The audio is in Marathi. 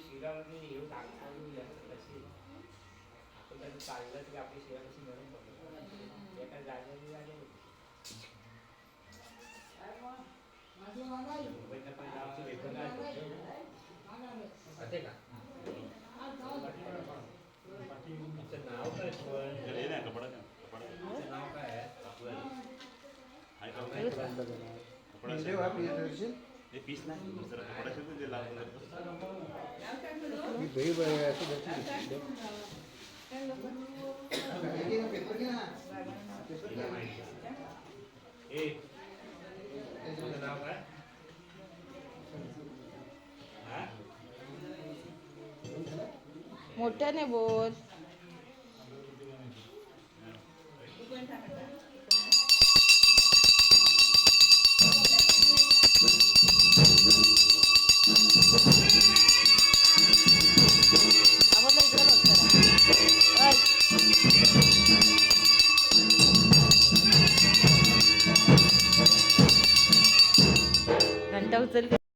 शिरामध्ये हे टाकून कशी आपण त्याचं चाललं तरी आपली शिरा कशी नरम पडते एका जागेवर जागे मुंबईला पण जाऊन वेपर असे का नाव काय कपडा नाव काय आहे ये पीस नाही दुसरा कपडा शिवून दिला मी दही असं नाव काय मोठ्याने बोल. घंटा उचल